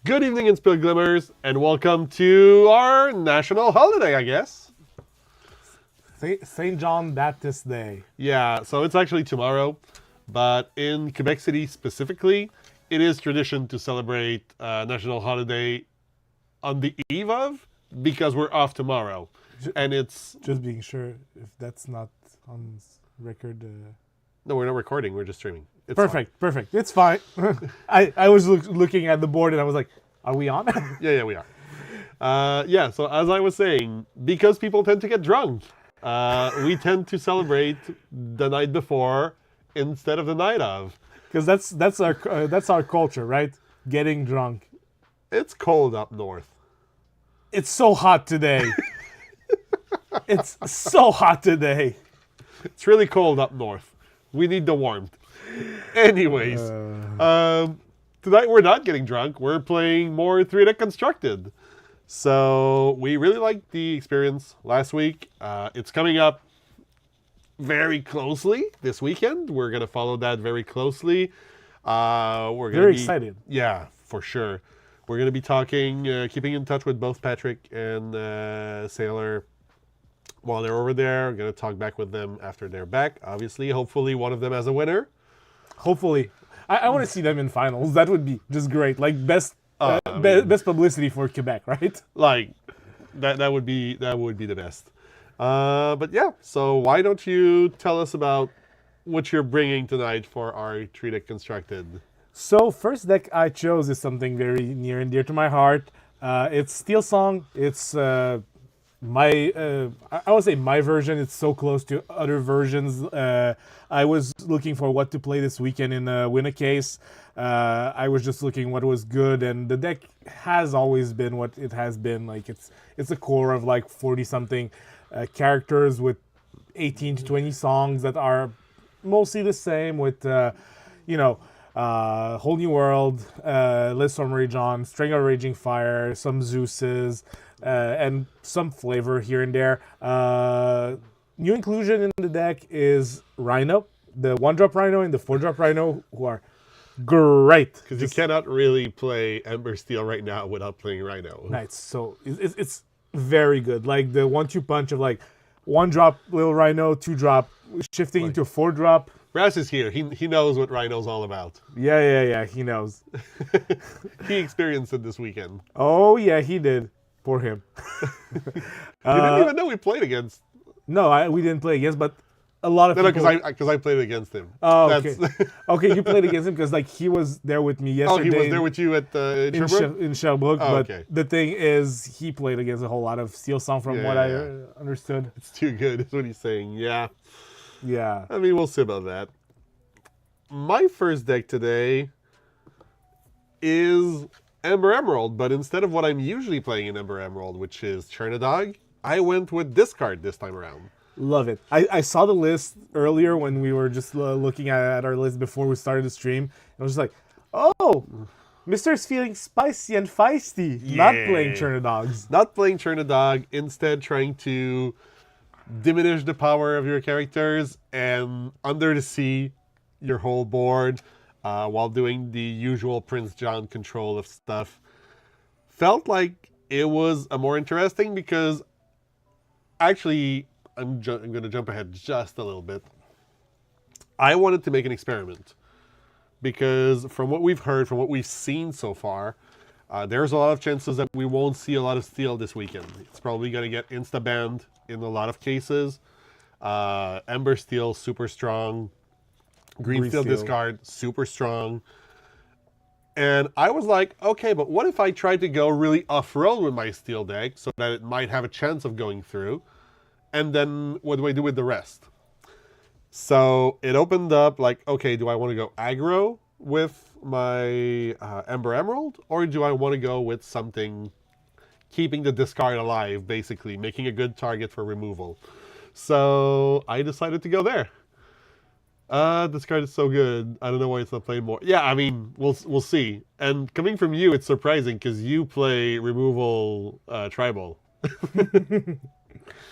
Good evening, Inspill Glimmers, and welcome to our national holiday, I guess. St. John Baptist Day. Yeah, so it's actually tomorrow, but in Quebec City specifically, it is tradition to celebrate national holiday on the eve of, because we're off tomorrow. And it's... Just being sure if that's not on record. No, we're not recording, we're just streaming. It's Perfect. It's fine. I was looking at the board and I was like, are we on? Yeah, we are. So as I was saying, because people tend to get drunk, we tend to celebrate the night before instead of the night of. Because that's our culture, right? Getting drunk. It's cold up north. It's so hot today. It's so hot today. It's really cold up north. We need the warmth. Anyways, tonight we're not getting drunk. We're playing more 3-deck constructed. So we really liked the experience last week. It's coming up very closely this weekend. We're going to follow that very closely. We're Very excited. Yeah, for sure. We're going to be talking, keeping in touch with both Patrick and Sailor while they're over there. We're going to talk back with them after they're back. Obviously, hopefully one of them as a winner. Hopefully. I want to see them in finals. That would be just great. Like best publicity for Quebec, right? Like that would be the best. But yeah, so why don't you tell us about what you're bringing tonight for our 3-deck constructed? So first deck I chose is something very near and dear to my heart. It's Steel Song. It's I would say my version. It's so close to other versions. I was looking for what to play this weekend in Win a Case. I was just looking what was good, and the deck has always been what it has been. Like it's a core of like 40-something characters with 18 to 20 songs that are mostly the same with Whole New World, Liz from Rage On, String of Raging Fire, some Zeuses, and some flavor here and there. New inclusion in the deck is Rhino, the 1-drop Rhino and the 4-drop Rhino, who are great. Because you cannot really play Ember Steel right now without playing Rhino. Right, so it's very good. Like the 1-2 punch of like 1-drop little Rhino, 2-drop, shifting into 4-drop. Brass is here. He knows what Rhino's all about. Yeah, he knows. He experienced it this weekend. Oh, yeah, he did. Poor him. You didn't even know we played against. No, we didn't play against, but a lot of people... No, because I played against him. Oh, okay. Okay, you played against him because like he was there with me yesterday. Oh, he was there with you at in Sherbrooke? In Sherbrooke, oh, but okay. The thing is, he played against a whole lot of Steel Song from what I understood. It's too good, is what he's saying. Yeah. Yeah. I mean, we'll see about that. My first deck today is Ember Emerald, but instead of what I'm usually playing in Ember Emerald, which is Chernadog, I went with Discard this time around. Love it. I saw the list earlier when we were just looking at our list before we started the stream. And I was just like, oh, Mr.'s feeling spicy and feisty. Yeah. Not playing Chernadogs. Not playing Chernadog, instead trying to diminish the power of your characters and under the sea your whole board while doing the usual Prince John control of stuff. Felt like it was a more interesting because actually I'm going to jump ahead just a little bit. I wanted to make an experiment because from what we've heard, from what we've seen so far, there's a lot of chances that we won't see a lot of Steel this weekend. It's probably going to get insta-banned in a lot of cases. Ember Steel, super strong. Green Steel discard, super strong. And I was like, okay, but what if I tried to go really off-road with my Steel deck so that it might have a chance of going through? And then what do I do with the rest? So it opened up like, okay, do I want to go aggro with my Ember Emerald? Or do I want to go with something keeping the discard alive, basically, making a good target for removal? So I decided to go there. This card is so good. I don't know why it's not played more. Yeah, I mean, we'll see. And coming from you, it's surprising because you play removal tribal.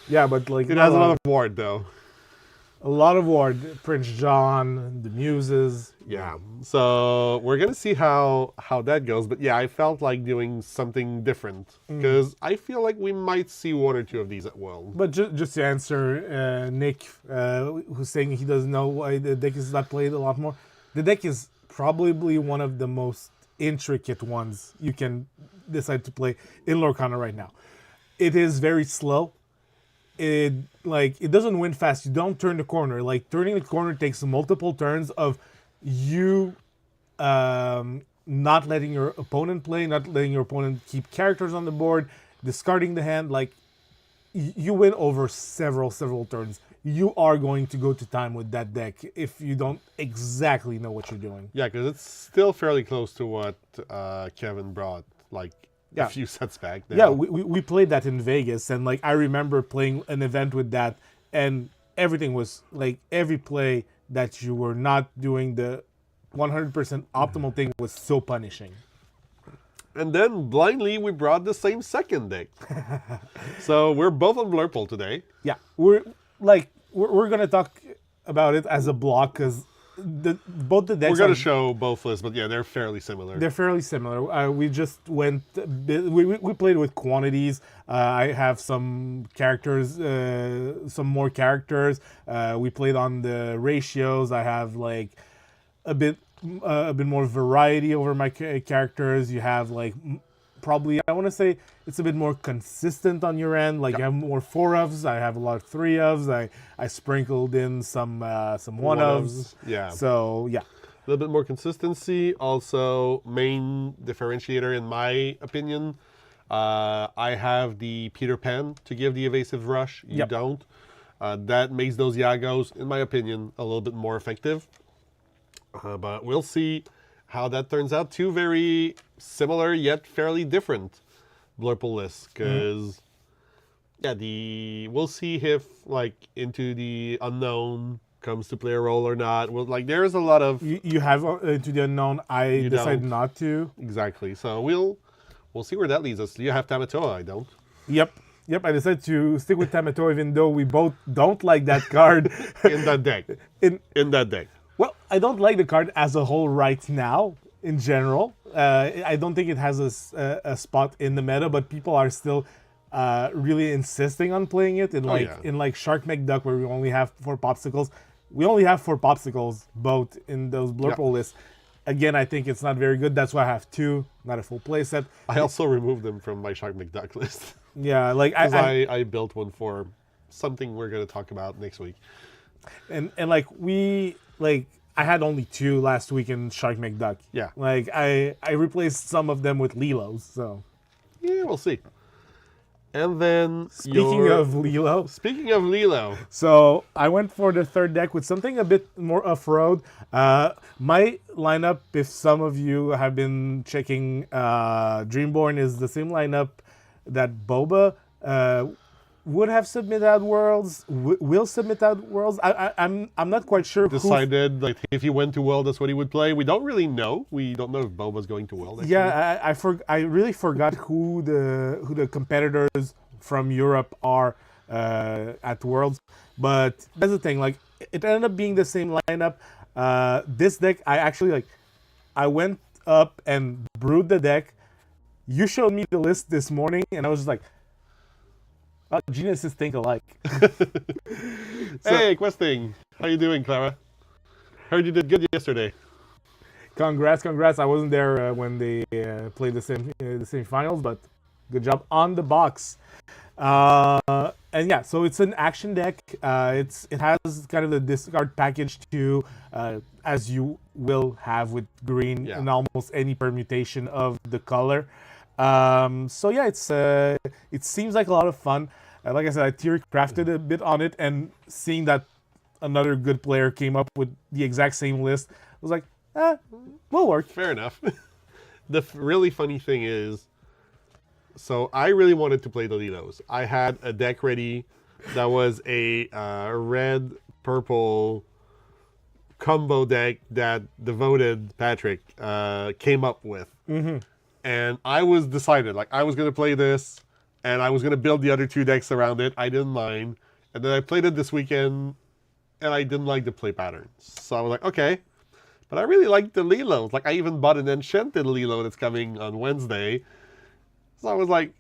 Yeah, but like it has another ward though. A lot of war. Prince John, the Muses. Yeah. So we're gonna see how that goes. But yeah, I felt like doing something different because I feel like we might see one or two of these at World. But just to answer Nick, who's saying he doesn't know why the deck is not played a lot more, the deck is probably one of the most intricate ones you can decide to play in Lorcana right now. It is very slow. It doesn't win fast. You don't turn the corner. Like turning the corner takes multiple turns of you not letting your opponent play, not letting your opponent keep characters on the board, discarding the hand. Like you win over several turns. You are going to go to time with that deck if you don't exactly know what you're doing. Yeah, because it's still fairly close to what Kevin brought, like a few sets back. Now. Yeah, we played that in Vegas, and like I remember playing an event with that, and everything was like every play that you were not doing the 100% optimal thing was so punishing. And then blindly we brought the same second deck. So we're both on Blurple today. Yeah, we're gonna talk about it as a block because both the decks. We're gonna show both lists, but yeah, they're fairly similar. They're fairly similar. We just went. We played with quantities. I have some characters, some more characters. We played on the ratios. I have like a bit more variety over my characters. You have like probably I want to say it's a bit more consistent on your end. Like you have more 4-ofs. I have a lot of 3-ofs. I sprinkled in some 1-ofs. Yeah. So yeah. A little bit more consistency. Also, main differentiator in my opinion. I have the Peter Pan to give the evasive rush. You don't. That makes those Yagos, in my opinion, a little bit more effective. But we'll see how that turns out. Two very similar yet fairly different Blurple lists. Because, we'll see if, like, Into the Unknown comes to play a role or not. Well, like, there's a lot of... You have Into the Unknown. I decided not to. Exactly. So we'll see where that leads us. You have Tamatoa, I don't. Yep, I decided to stick with Tamatoa even though we both don't like that card. In that deck. In that deck. Well, I don't like the card as a whole right now, in general. I don't think it has a spot in the meta, but people are still really insisting on playing it. In like Shark McDuck, where we only have 4 popsicles. We only have 4 popsicles, both in those Blurple lists. Again, I think it's not very good. That's why I have 2, not a full playset. I also removed them from my Shark McDuck list. Yeah, like I built one for something we're going to talk about next week. And I had only 2 last week in Shark McDuck. Yeah. Like I replaced some of them with Lilos, so. Yeah, we'll see. And then Speaking of Lilo. So I went for the third deck with something a bit more off-road. My lineup, if some of you have been checking Dreamborn, is the same lineup that Boba would have submitted Worlds, will submit out Worlds. I'm not quite sure. Decided like if he went to World, that's what he would play. We don't really know. We don't know if Boba's going to World. Actually. Yeah, I really forgot who the competitors from Europe are at Worlds. But that's the thing. Like it ended up being the same lineup. This deck, I went up and brewed the deck. You showed me the list this morning, and I was just like, oh, geniuses think alike. Hey, Questing. How you doing, Clara? Heard you did good yesterday. Congrats. I wasn't there when they played the semifinals, but good job on the box. And yeah, so it's an action deck. It has kind of the discard package too, as you will have with green in almost any permutation of the color. So yeah, it seems like a lot of fun. Like I said, I theory crafted a bit on it, and seeing that another good player came up with the exact same list, I was like, will work. Fair enough. The really funny thing is, so I really wanted to play the Lilos. I had a deck ready that was a red-purple combo deck that Devoted Patrick came up with. Mm-hmm. And I was decided, like I was going to play this, and I was going to build the other 2 decks around it. I didn't mind. And then I played it this weekend, and I didn't like the play patterns. So I was like, okay. But I really like the Lilos. Like, I even bought an Enchanted Lilo that's coming on Wednesday. So I was like,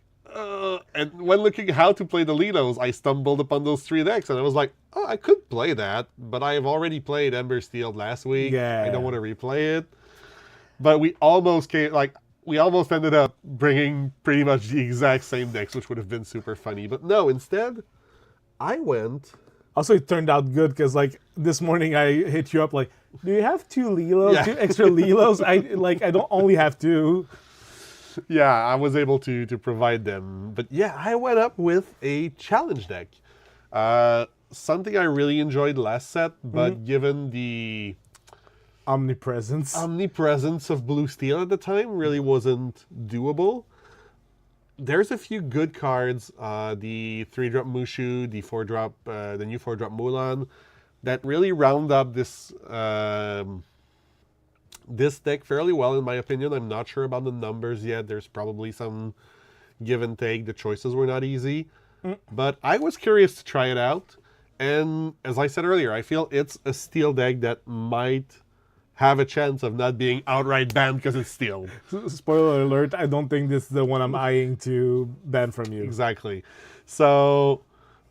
and when looking how to play the Lilos, I stumbled upon those 3 decks, and I was like, oh, I could play that, but I have already played Ember Steel last week. Yeah. I don't want to replay it. But we almost ended up bringing pretty much the exact same decks, which would have been super funny. But no, instead, I went... Also, it turned out good because, like, this morning I hit you up like, do you have 2 Lilos, Yeah. 2 extra Lilos? I don't only have 2. Yeah, I was able to provide them. But yeah, I went up with a challenge deck. Something I really enjoyed last set, but given the Omnipresence. omnipresence of blue steel at the time, really wasn't doable. There's a few good cards, the 3-drop Mushu, the 4-drop, the new 4-drop Mulan, that really round up this this deck fairly well, in my opinion. I'm not sure about the numbers yet. There's probably some give and take. The choices were not easy. But I was curious to try it out. And as I said earlier, I feel it's a steel deck that might have a chance of not being outright banned because it's steel. Spoiler alert, I don't think this is the one I'm eyeing to ban from you. Exactly. So,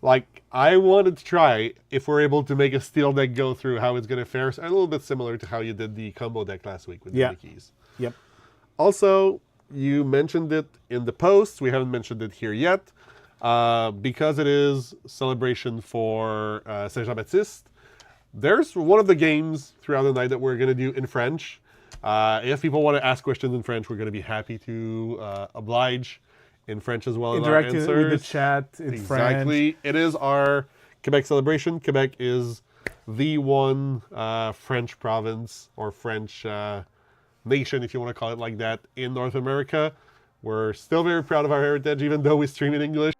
like, I wanted to try if we're able to make a steel deck go through how it's going to fare. A little bit similar to how you did the combo deck last week with the Nikis. Yep. Also, you mentioned it in the post. We haven't mentioned it here yet. Because it is celebration for Saint-Jean-Baptiste, there's one of the games throughout the night that we're going to do in French. If people want to ask questions in French, we're going to be happy to oblige in French as well. Interacting in our answers. with the chat in French. Exactly. It is our Quebec celebration. Quebec is the one French province or French nation, if you want to call it like that, in North America. We're still very proud of our heritage, even though we stream in English.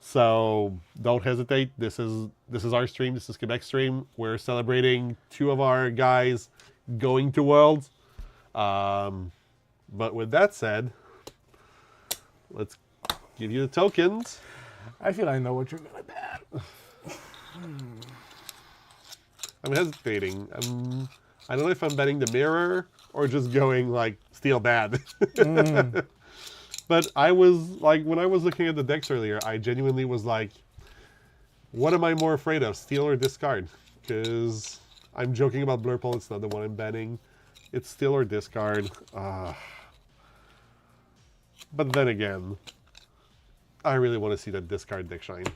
So don't hesitate. This is our stream. This is Quebec's stream. We're celebrating 2 of our guys going to Worlds. But with that said, let's give you the tokens. I feel I know what you're going to ban. I'm hesitating. I don't know if I'm betting the mirror or just going like steel bad. But I was like, when I was looking at the decks earlier, I genuinely was like, what am I more afraid of, steal or discard? Because I'm joking about Blurple, it's not the one I'm banning. It's steal or discard. But then again, I really want to see that discard deck shine.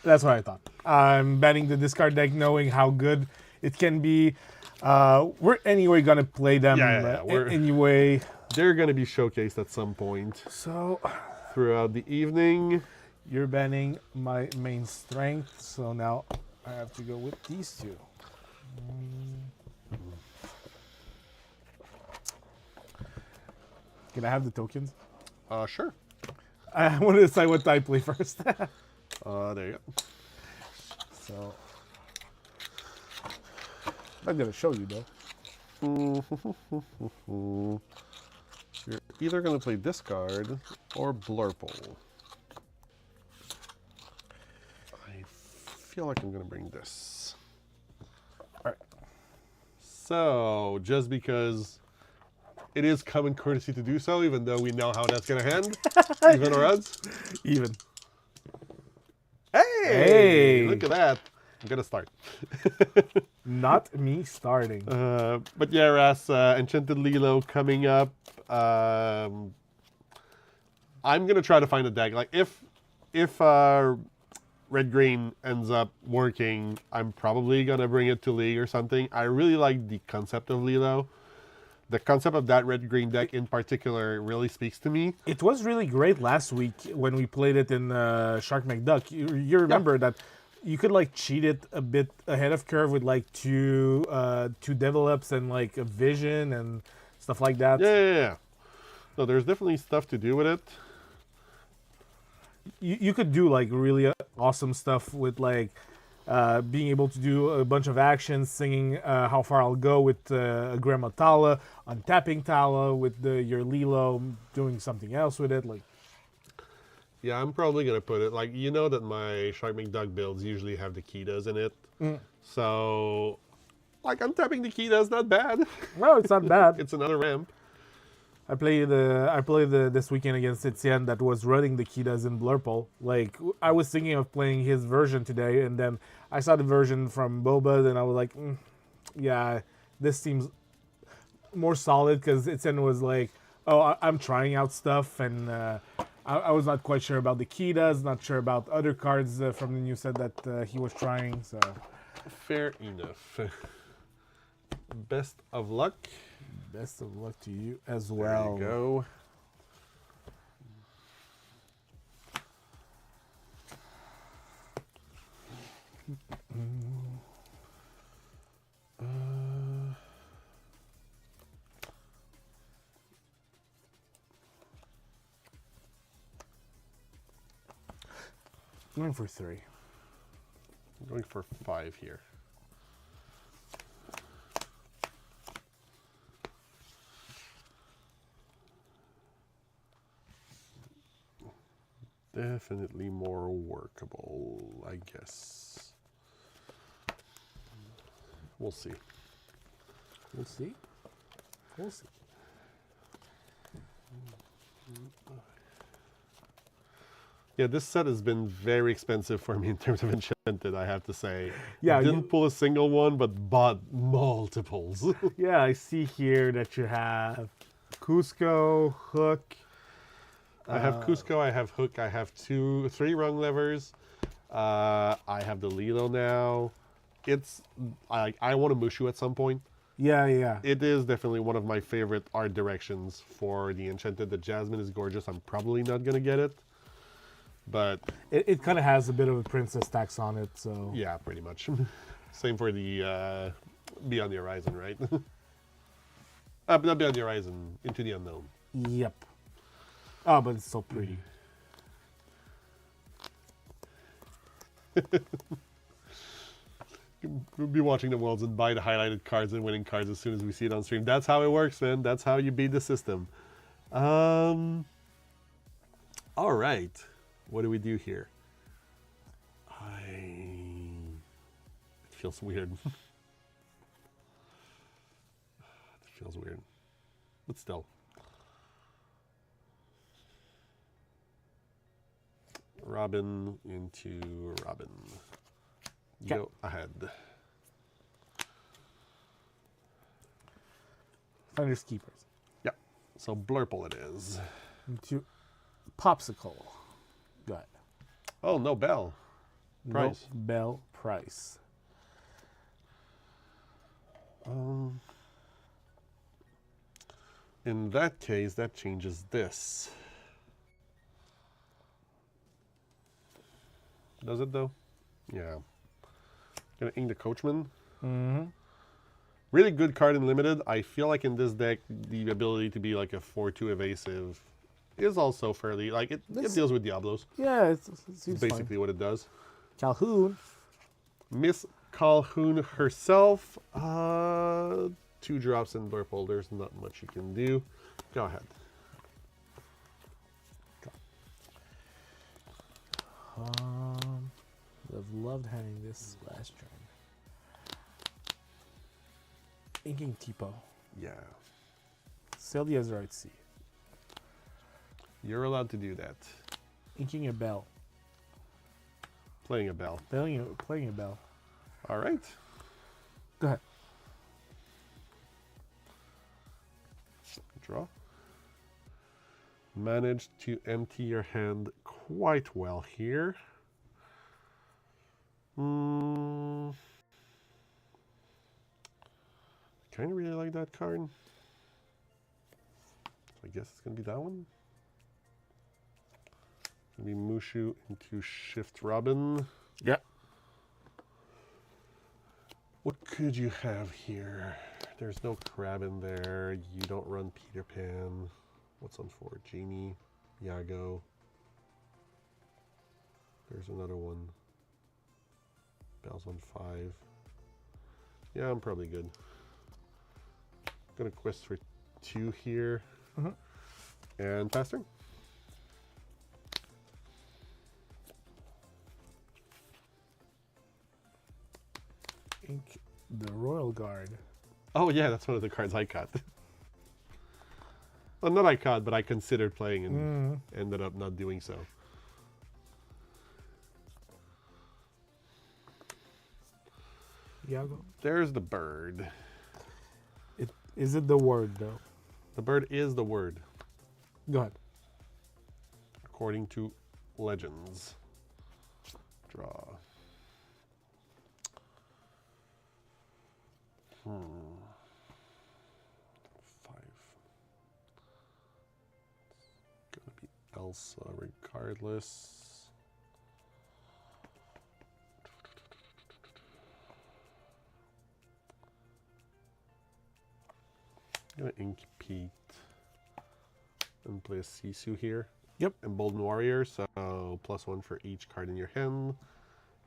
That's what I thought. I'm banning the discard deck knowing how good it can be. We're anyway going to play them anyway. They're going to be showcased at some point. So, throughout the evening. You're banning my main strength, so now I have to go with these 2. Can I have the tokens? Sure. I want to decide what I play first. There you go. So, I'm going to show you, though. You're either going to play discard or Blurple. I feel like I'm going to bring this. All right. So, just because it is common courtesy to do so, even though we know how that's going to end, even or odds? Even. Hey! Look at that. I'm going to start. Not me starting. But yeah, Ras, Enchanted Lilo coming up. I'm gonna try to find a deck. Like if Red Green ends up working, I'm probably gonna bring it to League or something. I really like the concept of Lilo. The concept of that Red Green deck in particular really speaks to me. It was really great last week when we played it in Shark McDuck. You remember that you could like cheat it a bit ahead of curve with like two develops and like a vision and stuff like that. Yeah. So there's definitely stuff to do with it. You could do like really awesome stuff with like being able to do a bunch of actions, singing How Far I'll Go with Grandma Tala, untapping Tala with your Lilo, doing something else with it. Like, yeah, I'm probably going to put it, like, you know that my Shark McDuck builds usually have the Kitas in it. So, like, untapping the Kita's not bad. No, it's not bad. It's another ramp. I played this weekend against Etienne that was running the Kitas in Blurple. Like I was thinking of playing his version today, and then I saw the version from Boba, and I was like, yeah, this seems more solid because Etienne was like, oh, I'm trying out stuff, and I was not quite sure about the Kitas, not sure about other cards from the new set that he was trying. So Fair enough. Best of luck. best of luck to you as There well. you go. Going for 3. I'm going for 5 here. Definitely more workable, I guess. We'll see. We'll see. We'll see. Yeah, this set has been very expensive for me in terms of enchanted, I have to say. Yeah, Didn't pull a single one, but bought multiples. Yeah, I see here that you have Cusco, Hook. I have Cusco, I have Hook, I have 3 rung levers. I have the Lilo now. I want a Mushu at some point. Yeah. It is definitely one of my favorite art directions for the enchanted. The Jasmine is gorgeous. I'm probably not gonna get it, but It kind of has a bit of a princess tax on it, so. yeah, pretty much. Same for the Beyond the Horizon, right? Not Beyond the Horizon, Into the Unknown. Yep. Oh, but it's so pretty. We'll be watching the Worlds and buy the highlighted cards and winning cards as soon as we see it on stream. That's how it works, man. That's how you beat the system. All right. What do we do here? It feels weird. It feels weird. But still. Robin into Robin. Go ahead. Finders Keepers. Yeah. So Blurple it is. Into Popsicle. Go ahead. Oh, no bell. Price. No Bell Price. In that case, that changes this. Does it though? Yeah. Gonna ink the Coachman. Mm-hmm. Really good card in limited. I feel like in this deck, the ability to be like a 4/2 evasive is also fairly like it deals with Diablos. Yeah, it It's seems basically fine. what it does. Calhoun. Miss Calhoun herself. 2 drops in Blurple. There's not much you can do. Go ahead. I've loved having this last turn. Inking Tipo. Yeah. Sail the Azerite Sea. You're allowed to do that. Inking a Bell. Playing a bell. Playing a Bell. All right. Go ahead. Draw. Managed to empty your hand quite well here. Kind of really like that card. I guess it's going to be that one. It's going to be Mushu into Shift Robin. Yeah. What could you have here? There's no crab in there. You don't run Peter Pan. What's on 4? Genie, Yago. There's another one. Bell's on 5. Yeah, I'm probably good. Gonna quest for 2 here. And pass turn. Ink the Royal Guard. Oh yeah, that's one of the cards I cut. Well, not I cut, but I considered playing and ended up not doing so. Iago. There's the bird. Is it the word though? The bird is the word, Go ahead. according to legends. Draw. Five. It's gonna be Elsa regardless. I'm gonna ink Pete and play a Sisu here. Yep. Emboldened Warrior, so +1 for each card in your hand.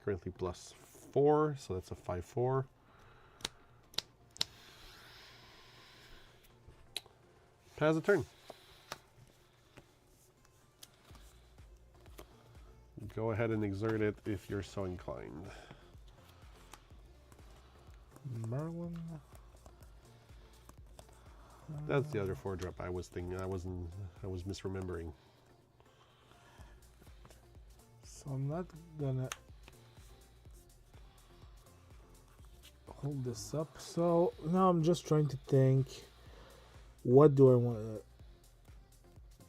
Currently +4, so that's a 5/4. Pass a turn. Go ahead and exert it if you're so inclined. Merlin. That's the other 4-drop I was thinking. I was misremembering. So I'm not gonna hold this up. So now I'm just trying to think, what do I want to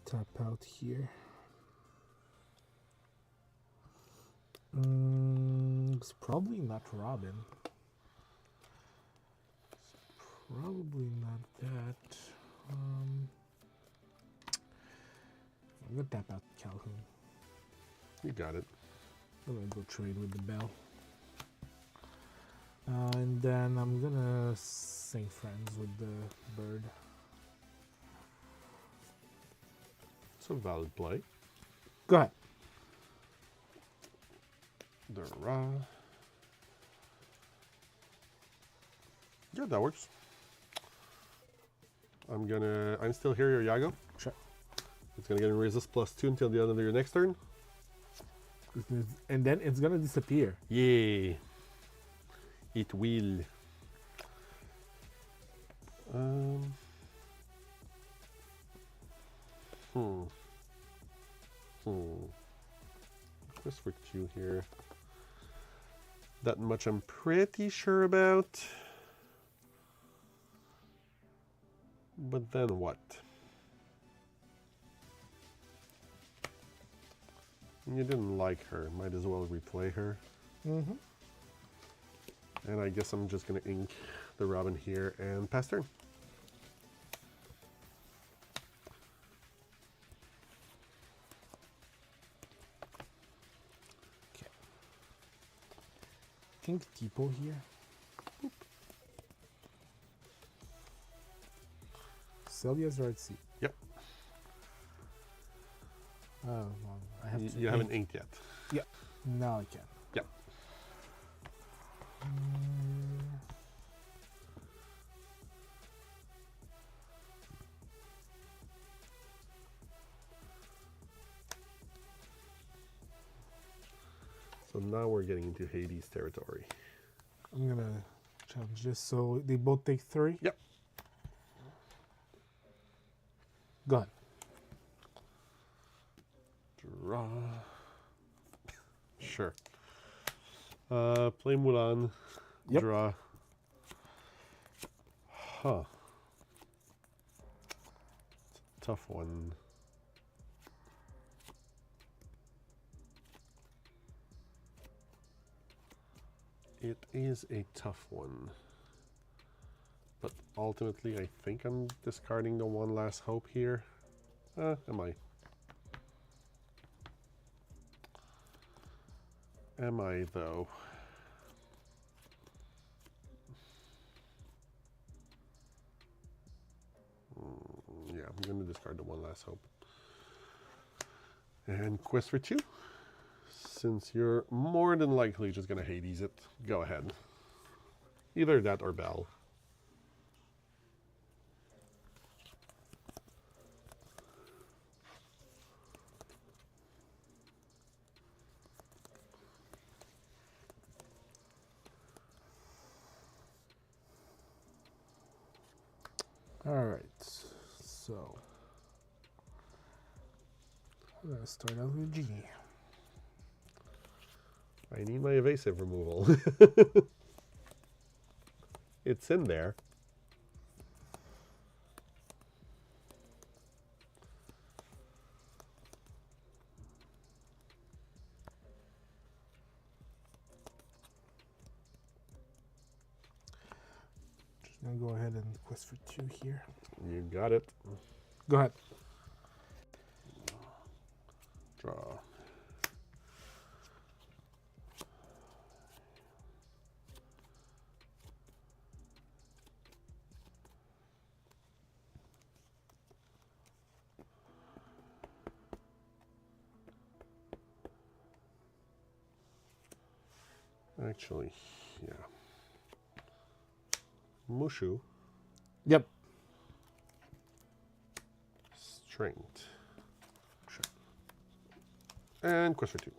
tap out here? It's probably not Robin. Probably not that. I'm gonna tap out Calhoun. You got it. I'm gonna go trade with the bell. And then I'm gonna sing friends with the bird. It's a valid play. Go ahead. Dra. Yeah, that works. I'm still here, Iago. Sure. It's gonna get a resist +2 until the end of your next turn. And then it's gonna disappear. Yeah. It will. Just for 2 here. That much I'm pretty sure about. But then what? You didn't like her. Might as well replay her. Mm-hmm. And I guess I'm just gonna ink the Robin here and pass turn. Okay. Think Tipo here. Boop. Celia's Red Sea. Yep. Oh, well, I have to. You haven't inked yet. Yeah. Now I can. Yep. So now we're getting into Hades territory. I'm gonna challenge this. So they both take 3. Yep. Go ahead. Draw. Sure. Play Mulan. Yep. Draw. Huh. It's a tough one. It is a tough one. But ultimately, I think I'm discarding the one last hope here. Am I? Am I, though? Yeah, I'm going to discard the one last hope. And quest for 2. Since you're more than likely just going to Hades it, go ahead. Either that or Bell. All right. So I'm gonna start out with Genie. I need my evasive removal. It's in there. Just gonna go ahead and quest for 2 here. You got it. Go ahead. Draw. Actually, yeah. Mushu. Yep. Strength. Sure. And quest for 2.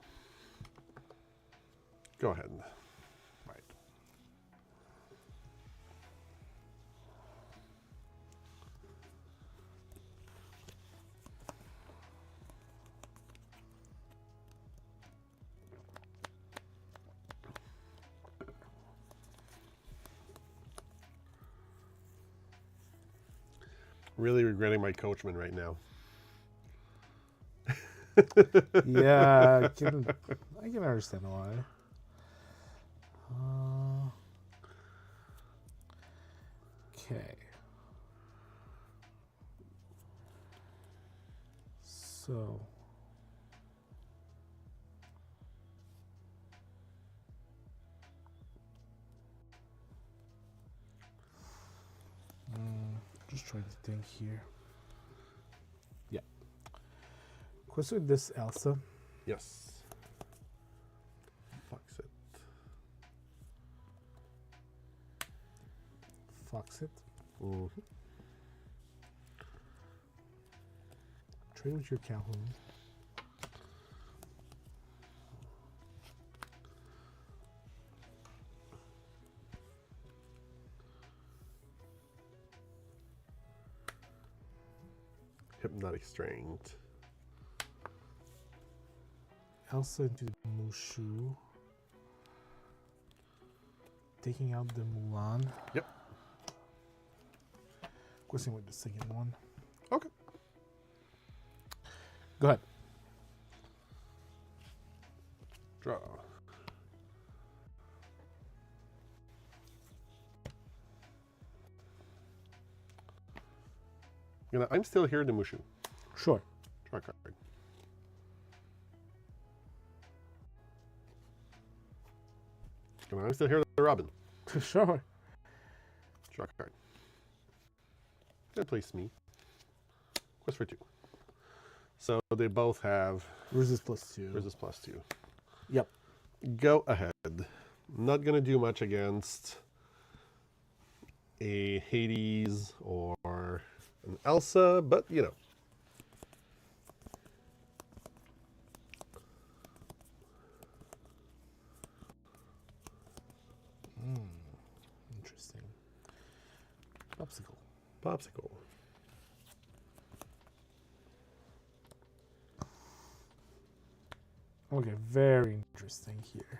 Go ahead. Right. Really regretting my coachman right now. Yeah, I can understand why. Okay. So. Just trying to think here. Yeah. Quest with this Elsa. Yes. Fox it. Fox it. Mm-hmm. Trade with your Calhoun. Hypnotic strength. Elsa into the Mushu. Taking out the Mulan. Yep. Questing with the second one. Okay. Go ahead. Draw. I'm still here in the Mushu. Sure. Draw a card. I'm still here with the Robin. Sure. Draw a card. And place me. Quest for 2. So they both have Resist +2. resist +2. Yep. Go ahead. Not gonna do much against a Hades or an Elsa, but you know. Interesting. Popsicle. Popsicle. Okay, very interesting here.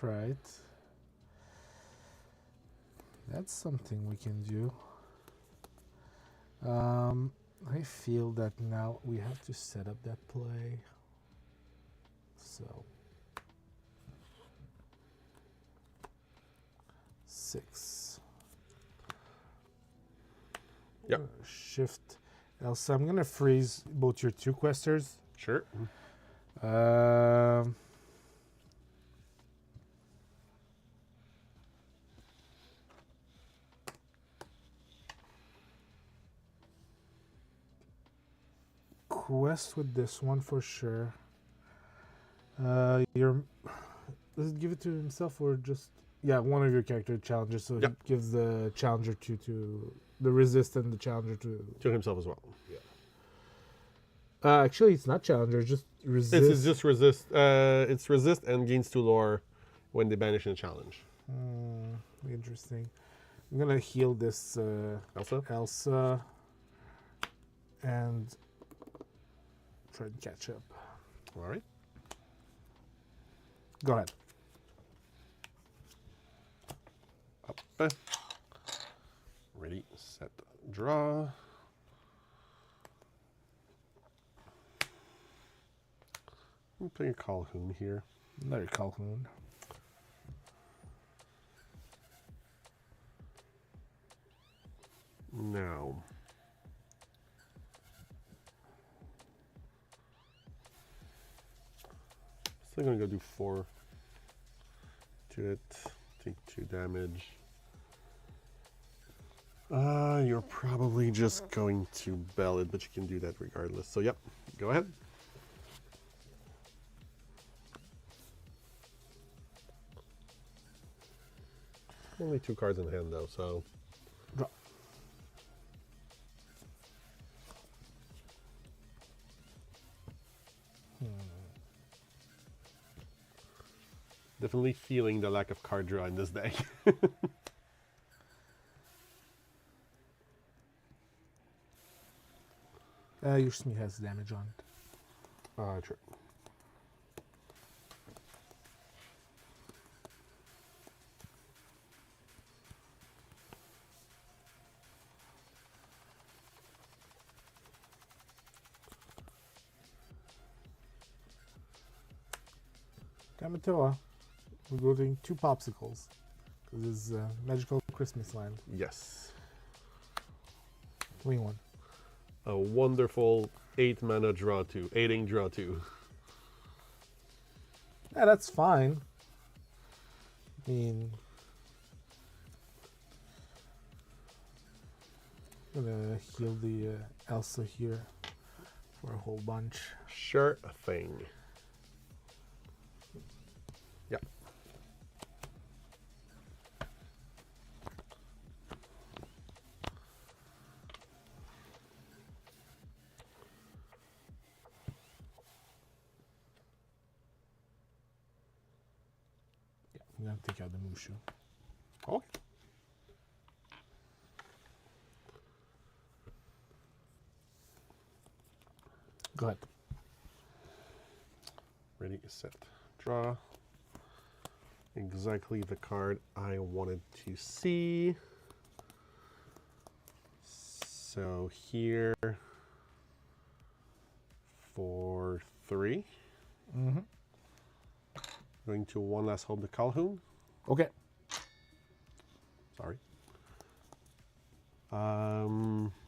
Right. That's something we can do. I feel that now we have to set up that play. So 6. Yep. Shift Elsa. I'm gonna freeze both your 2 questers. Sure. Quest with this one for sure. Does it give it to himself or just one of your character challenges? So Yep. he gives the challenger to the resist and the challenger to. To himself as well. Actually, it's not challenger. It's just resist. It's just resist. It's resist and gains 2 lore when they banish in a challenge. Interesting. I'm gonna heal this Elsa, and try to catch up. All right. Go ahead. Up. Ready, set, draw. I'm playing Calhoun here. Another Calhoun. Now. Still gonna go do 4 to it. Take 2 damage. You're probably just going to bell it, but you can do that regardless. So yep, go ahead. Only 2 cards in hand though, so. Draw. Definitely feeling the lack of card draw in this deck. Your Smith has damage on it. True. Tamatoa, we're getting 2 popsicles. This is magical Christmas land. Yes. Wing 1. A wonderful 8 mana draw 2. 8ing draw 2. Yeah, that's fine. I mean, I'm gonna heal the Elsa here for a whole bunch. Sure thing. Yeah. I'm gonna take out the Mushu. Okay. Go ahead. Ready, set, draw. Exactly the card I wanted to see. So here for 3. Mm-hmm. Going to one last home to Calhoun. Okay. Sorry.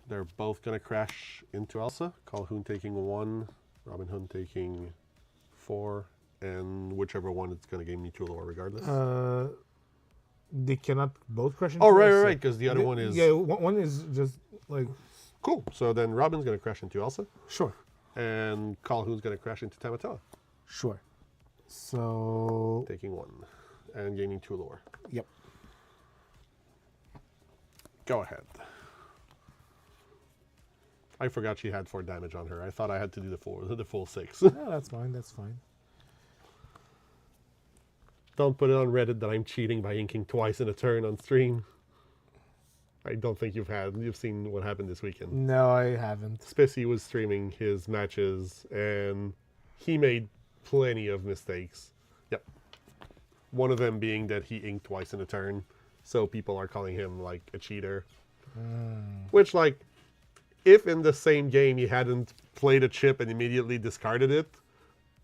They're both gonna crash into Elsa. Calhoun taking 1, Robin Hood taking 4, and whichever one it's gonna give me 2 lower regardless. They cannot both crash into Oh right, Elsa. right, because the other one is Yeah, one is just like... cool. So then Robin's gonna crash into Elsa, Sure. and Calhoun's gonna crash into Tamatoa, Sure. So... taking 1 and gaining 2 lower. Yep. Go ahead. I forgot she had 4 damage on her. I thought I had to do the full 6. Yeah, that's fine. That's fine. Don't put it on Reddit that I'm cheating by inking twice in a turn on stream. I don't think you've seen what happened this weekend. No, I haven't. Spissy was streaming his matches and he made plenty of mistakes. Yep. One of them being that he inked twice in a turn. So people are calling him like a cheater. Which, like, if in the same game he hadn't played a chip and immediately discarded it,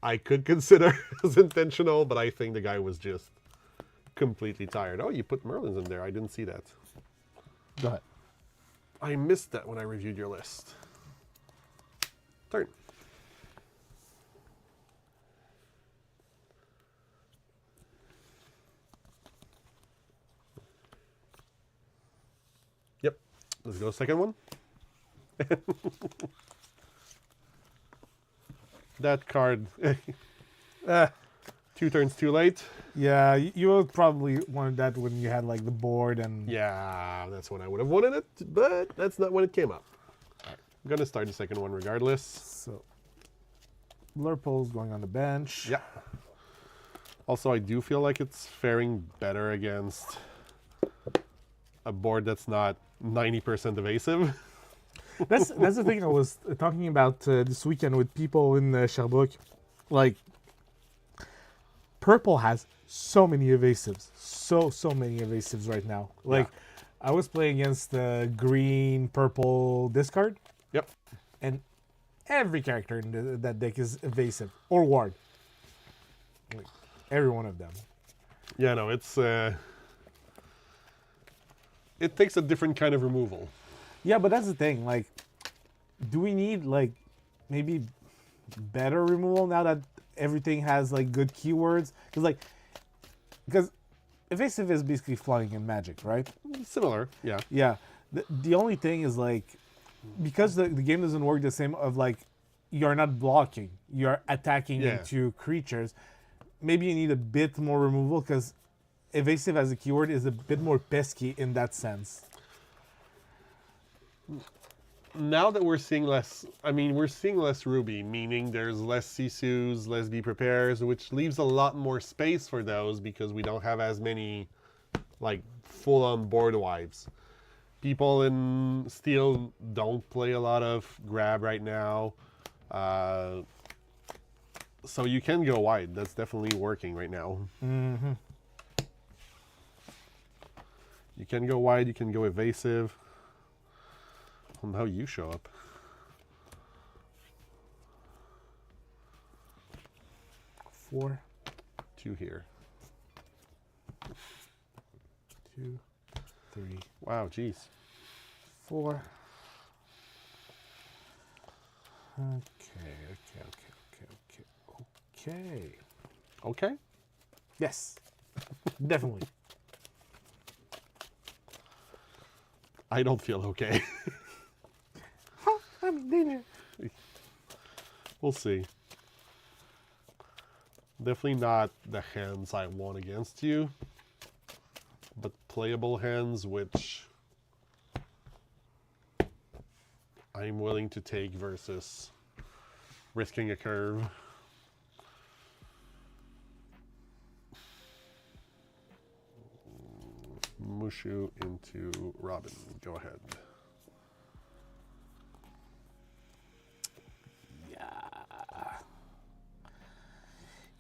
I could consider as intentional, but I think the guy was just completely tired. Oh, you put Merlins in there. I didn't see that. Go ahead. I missed that when I reviewed your list. Turn. Yep. Let's go second one. That card, 2 turns too late. Yeah, you would probably wanted that when you had like the board and... Yeah, that's when I would have wanted it, but that's not when it came up. All right. I'm going to start the second one regardless. So Lurpo's going on the bench. Yeah. Also, I do feel like it's faring better against a board that's not 90% evasive. That's the thing I was talking about this weekend with people in Sherbrooke. Like, purple has so many evasives, so many evasives right now. Like, I was playing against the green purple discard, Yep. and every character in that deck is evasive or ward. Like, every one of them. Yeah, no, it's it takes a different kind of removal. Yeah, but that's the thing. Like, do we need like maybe better removal now that everything has like good keywords? Because evasive is basically flying in Magic, right? Similar, yeah. Yeah. The only thing is like because the game doesn't work the same of like you're not blocking, you're attacking Yeah. into creatures. Maybe you need a bit more removal because evasive as a keyword is a bit more pesky in that sense. Now that we're seeing less, I mean, we're seeing less Ruby, meaning there's less Sisus, less Be Prepares, which leaves a lot more space for those because we don't have as many, like, full-on board wipes. People in Steel don't play a lot of Grab right now. So you can go wide. That's definitely working right now. Mm-hmm. You can go wide, you can go evasive. On how you show up. 4, 2 here. 2, 3, Wow, geez. 4. Okay. Okay. Yes. Definitely. I don't feel okay. I'm in danger. We'll see. Definitely not the hands I want against you, but playable hands which I'm willing to take versus risking a curve. Mushu into Robin. Go ahead.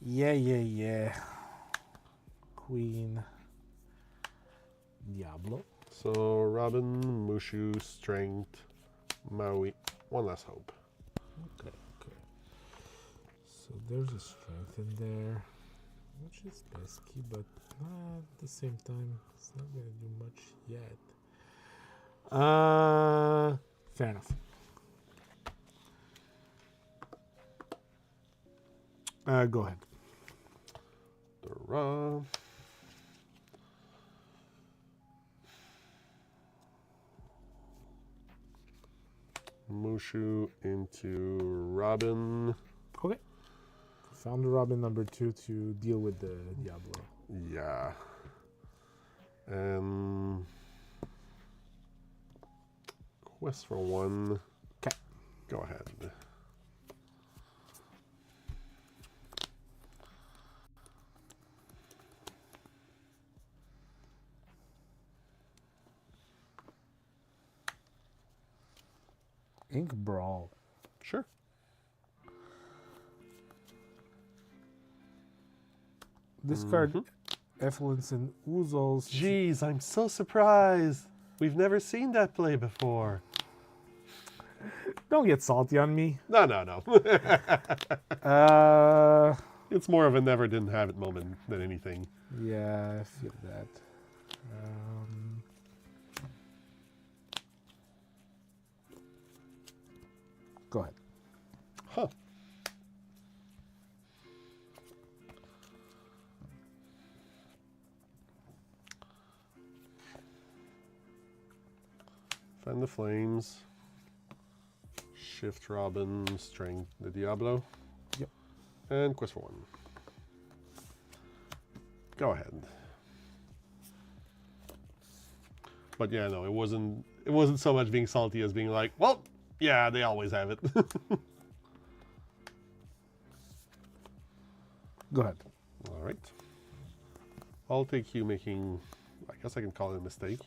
Yeah. Queen. Diablo. So Robin, Mushu, Strength, Maui. One last hope. Okay. So there's a strength in there, which is pesky, but at the same time, it's not gonna do much yet. Fair enough. Go ahead. Dara. Mushu into Robin. Okay. Found the Robin number 2 to deal with the Diablo. Yeah. And quest for 1. Okay. Go ahead. Ink Brawl. Sure. Discard Effluence and Oozles. Jeez, I'm so surprised. We've never seen that play before. Don't get salty on me. No. Uh, It's more of a never didn't have it moment than anything. yeah, I feel that. Go ahead. Huh. Fan the Flames. Shift Robin, Strength the Diablo. Yep. And quest for 1. Go ahead. But yeah, no, it wasn't so much being salty as being like, well, yeah, they always have it. Go ahead. All right. I'll take you making. I guess I can call it a mistake.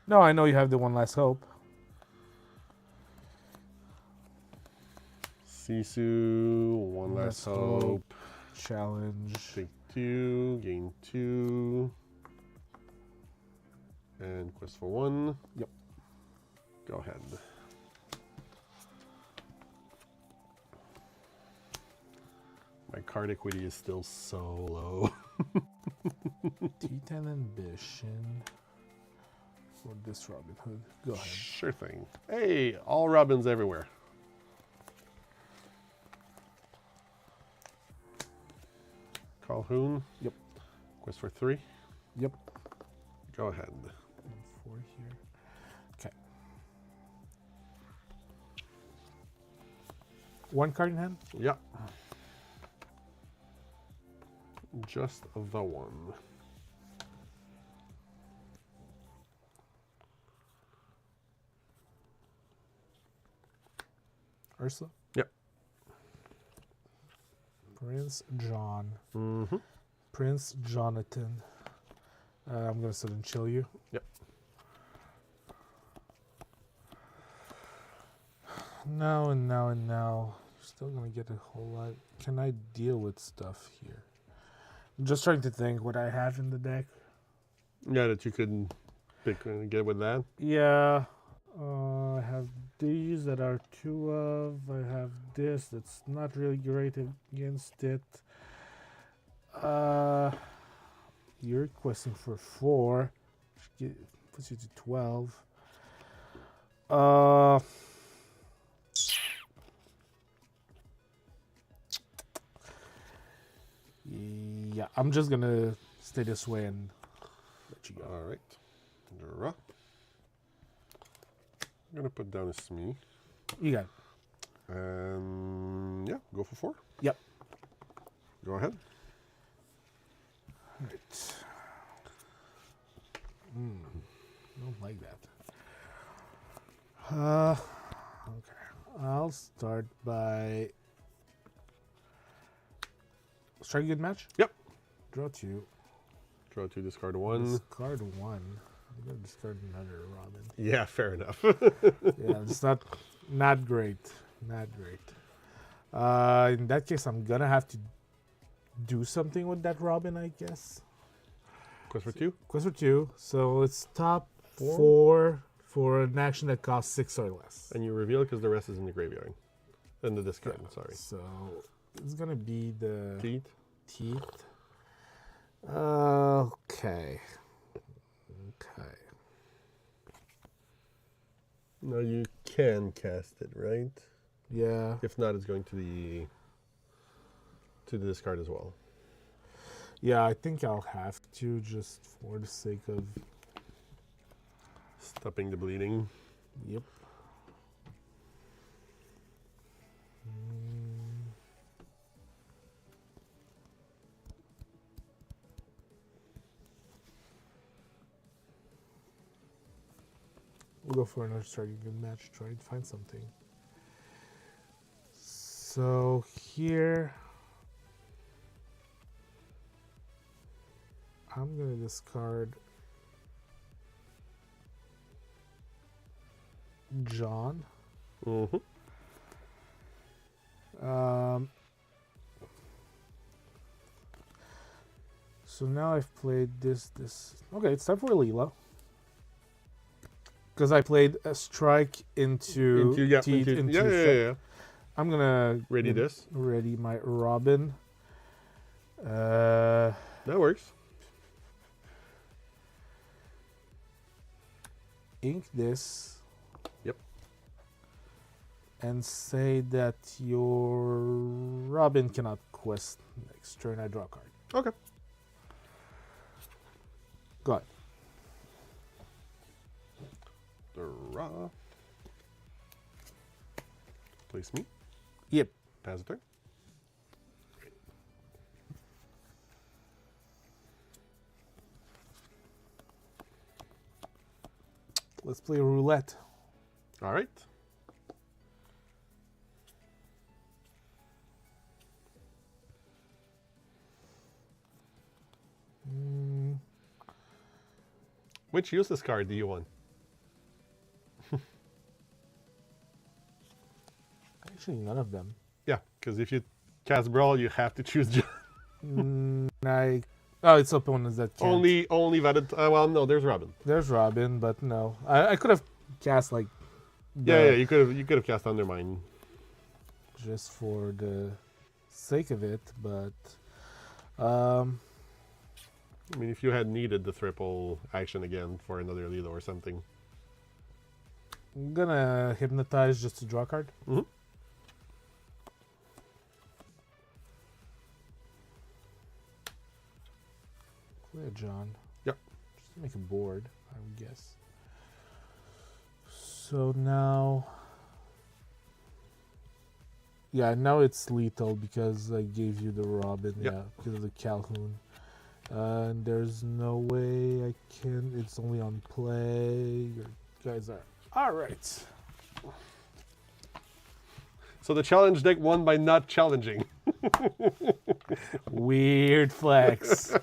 No, I know you have the one last hope. Sisu, one last hope. Challenge. Take 2, gain 2. And quest for 1. Yep. Go ahead. My card equity is still so low. T10 ambition for this Robin Hood. Go ahead. Sure thing. Hey, all Robins everywhere. Calhoun. Yep. Quest for 3. Yep. Go ahead. 4 here. Okay. 1 card in hand? Yeah. Just the one. Ursula? Yep. Prince John. Mm-hmm. Prince Jonathan. I'm going to sit and chill you. Yep. Now and now and now. You're still going to get a whole lot. Can I deal with stuff here? I'm just trying to think what I have in the deck. Yeah, that you could pick and get with that. Yeah. I have these that are 2 of. I have this that's not really great against it. You're requesting for 4. Puts you to 12. Yeah, I'm just gonna stay this way and let you go. All right. Draw. I'm gonna put down a Smee. You got it. And yeah, go for 4. Yep. Go ahead. Right. Don't like that. Okay. I'll start by strike a good match. Yep. Draw 2. Draw 2, discard 1. Discard 1. I'm gonna discard another Robin. Yeah, fair enough. Yeah, it's not great. Not great. In that case, I'm gonna have to do something with that Robin, I guess. Quest for 2. Quest for 2. So it's top 4 for an action that costs 6 or less. And you reveal it because the rest is in the graveyard. In the discard, sorry. So it's gonna be the Teeth. teeth. Okay. Okay. No, you can cast it, right? Yeah. If not, it's going to the discard as well. Yeah, I think I'll have to just for the sake of. Stopping the bleeding. Yep. We'll go for another starting good match. Try and find something. So here, I'm gonna discard John. Mm-hmm. So now I've played this. Okay, it's time for Leela. Because I played a strike into teeth. Yeah. I'm gonna Ready this. Ready my Robin. That works. Ink this. Yep. And say that your Robin cannot quest next turn. I draw a card. Okay. Go ahead. Draw. Place me. Yep. Pass a turn. Let's play roulette. All right. Which useless card do you want? Actually, none of them. Yeah, because if you cast Brawl, you have to choose John. Oh, it's opponents that can't. Only valid. Well, no, there's Robin. There's Robin, but no. I could have cast like. Yeah, you could have cast Undermine. Just for the sake of it, but. I mean, if you had needed the triple action again for another Lilo or something. I'm gonna hypnotize just to draw a card. Mm-hmm. Clear John. Yep. Just to make a board, I would guess. So now. Yeah, now it's lethal because I gave you the Robin. Yep. Yeah, because of the Calhoun. And there's no way I can. It's only on play. You guys are all right. So the challenge deck won by not challenging. Weird flex.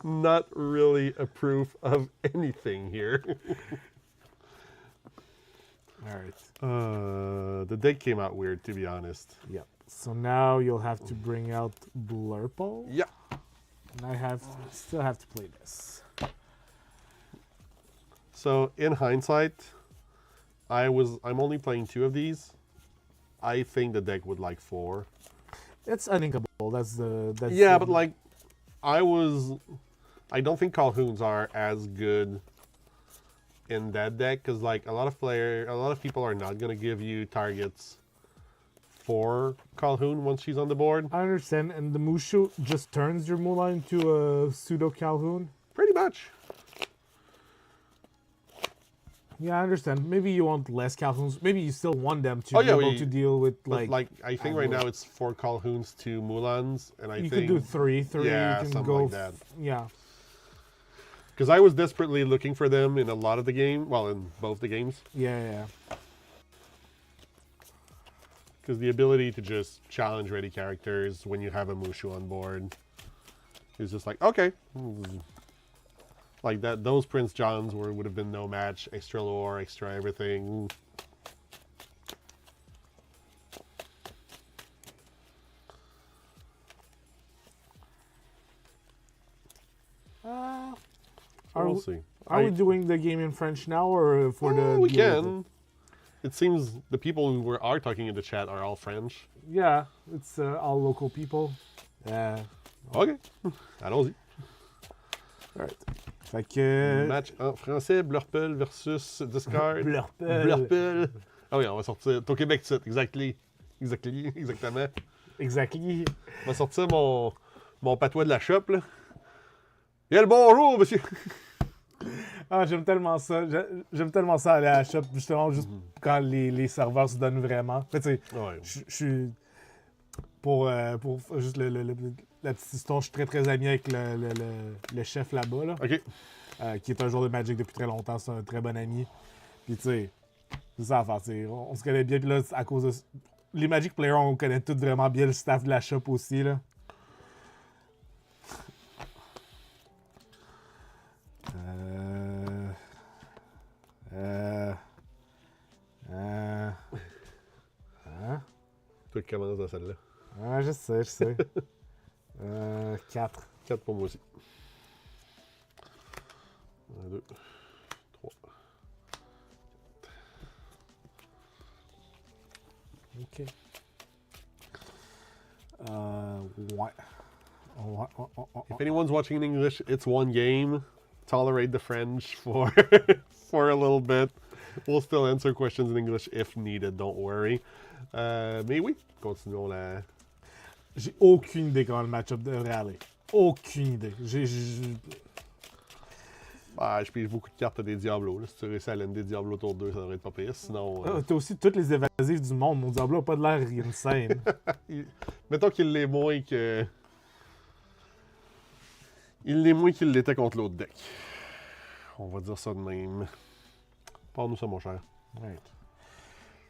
Not really a proof of anything here. All right. The deck came out weird, to be honest. Yep. So now you'll have to bring out Blurple. Yeah. And I still have to play this. So in hindsight, I'm only playing 2 of these. I think the deck would like 4. It's uninkable. That's yeah, but like I don't think Calhouns are as good in that deck because like a lot of people are not gonna give you targets for Calhoun once she's on the board. I understand, and the Mushu just turns your Mulan into a pseudo Calhoun. Pretty much. Yeah, I understand. Maybe you want less Calhouns. Maybe you still want them to Oh, be yeah, able to deal with like I think right now it's 4 Calhouns, 2 Mulans, and you think could do 3. Yeah, you can something go like that. Yeah. Because I was desperately looking for them in a lot of the game. Well, in both the games. Yeah. Because the ability to just challenge ready characters when you have a Mushu on board is just like, okay. Like that, those Prince Johns would have been no match. Extra lore, extra everything. We'll see. Are we doing the game in French now, or for the? We can. It seems the people who are talking in the chat are all French. Yeah, it's all local people. Yeah. Ok. Allons-y. Alright. Fait que... Match en français, Blurple versus Discard. Blurple. Blurple. Ah oui, on va sortir. T'es au Québec, tu sais. Exactement. Exactly. On va sortir mon patois de la shop, là. Bien le bonjour, monsieur. Ah, j'aime tellement ça. J'aime tellement ça aller à la shop, justement, juste quand les serveurs se donnent vraiment. En fait, tu sais, Ouais. je suis... Pour juste la petite histoire, je suis très très ami avec le chef là-bas, là, OK. qui est un joueur de Magic depuis très longtemps, c'est un très bon ami. Puis tu sais, c'est ça à faire, on se connaît bien, puis là, à cause de... Les Magic Players, on connaît tous vraiment bien le staff de la shop aussi, là. Toi qui commences dans celle-là. Ah, je sais. 4. 4 pour moi aussi. 1, 2, 3. OK. Ouais. If anyone's watching in English, it's one game. Tolerate the French for for a little bit. We'll still answer questions in English if needed, don't worry. Mais oui, continuons la... J'ai aucune idée comment le match-up devrait aller. Aucune idée. Je pige beaucoup de cartes à des Diablos. Là. Si tu réussis à l'end des Diablos tour 2, ça devrait être pas pire. Sinon... T'as aussi toutes les évasives du monde. Mon Diablo n'a pas de l'air insane. Mettons qu'il l'est moins que... Il l'est moins qu'il l'était contre l'autre deck. On va dire ça de même. Parle-nous ça, mon cher. Right.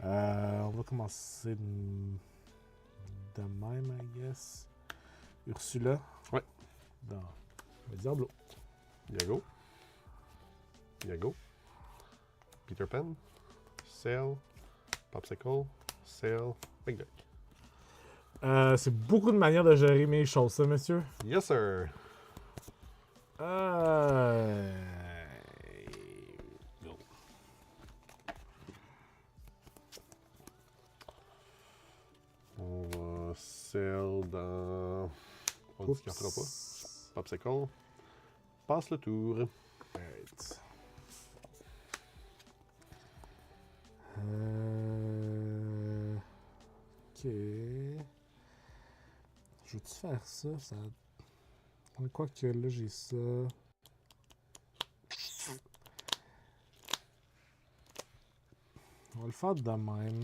On va commencer de même, I guess. Ursula. Ouais. Dans le Diablo. There you go. Yago. Peter Pan. Sail. Popsicle. Sail. McDuck. C'est beaucoup de manières de gérer mes choses, ça, monsieur. Yes, sir. Go. On va sail dans... On ne discartera pas. Popsicle. Passe le tour. Alright. Ok. Je veux-tu faire ça? Quoi que là, j'ai ça. On va le faire de même.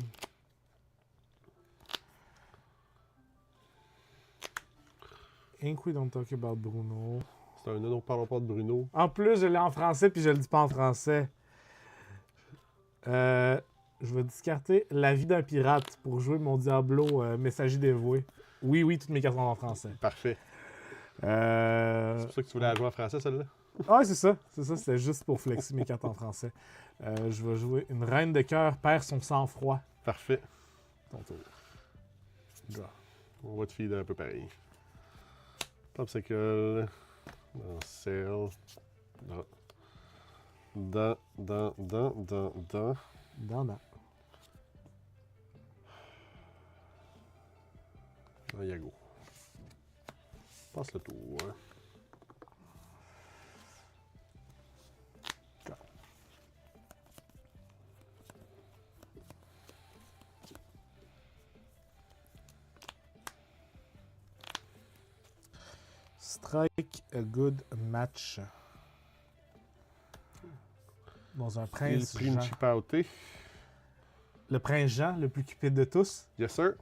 Inc. We don't talk about Bruno. C'est un nom, on parle pas de Bruno. En plus, je l'ai en français puis je le dis pas en français. Je vais discarter La vie d'un pirate pour jouer mon Diablo messager dévoué. Oui, toutes mes cartes sont en français. Parfait. C'est pour ça que tu voulais la jouer en français, celle-là? Ah, c'est ça. C'était juste pour flexer mes cartes en français. Je vais jouer une reine de cœur perd son sang-froid. Parfait. Ton tour. Draw. On va te filer un peu pareil. Popsicle. Dans Sail. Dans. Dans. Dans Yago. Passe le tour. Strike a good match. Dans un Il prince Jean. Principauté. Le prince Jean, le plus cupide de tous. Yes, sir.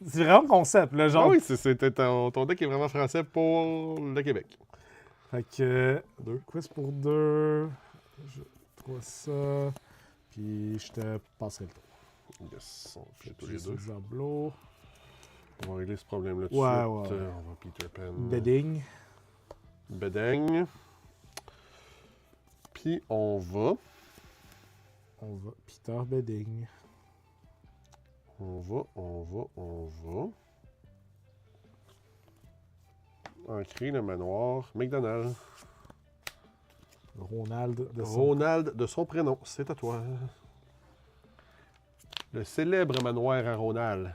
C'est vraiment concept, là, genre. Ah oui, c'était ton deck est vraiment français pour le Québec. Fait que. Deux. Quiz pour 2. Je trouve ça. Puis je te passerai le tour. Yes, on fait tous les deux. Diablo. On va régler ce problème-là tout Ouais, de suite. ouais. On va Peter Pan. Bedding. Bedeng. Puis on va Peter Bedding. On va ancrer le manoir McDonald. Ronald Ronald de son prénom, c'est à toi. Le célèbre manoir à Ronald.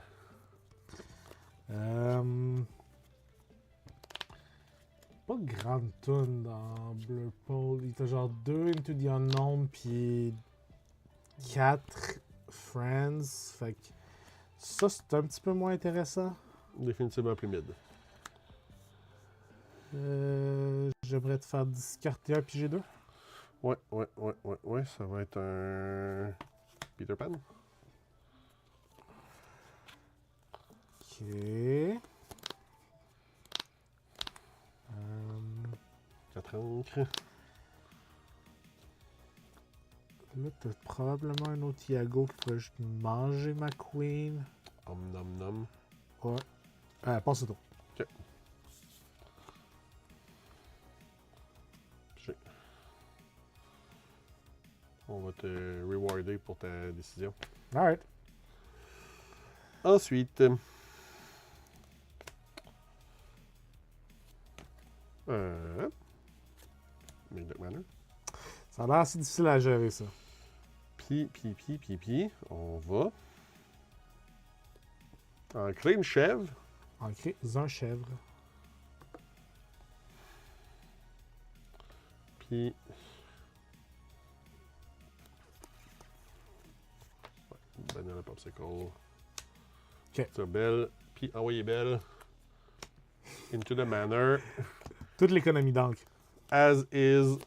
Pas grande tune dans Blur Pole. Il était genre 2 Into the Unknown, puis 4 Friends. Fait que ça, c'est un petit peu moins intéressant. Définitivement plus mid. J'aimerais te faire discarter un PG2. Ouais. Ça va être un Peter Pan. Ok. 4 encres. Là, t'as probablement un autre Iago qui pourrait juste manger ma queen. Nom nom. Ouais. Passe le tour. Ok. J'ai. On va te rewarder pour ta décision. Alright. Ensuite. Make Manor. Ça a l'air assez difficile à gérer, ça. Puis, on va ancrer une chèvre. Ancrer un chèvre. Puis, banana popsicle. Ok. Ça, belle. Puis, envoyer belle. Into the manor. Toute l'économie d'encre. As is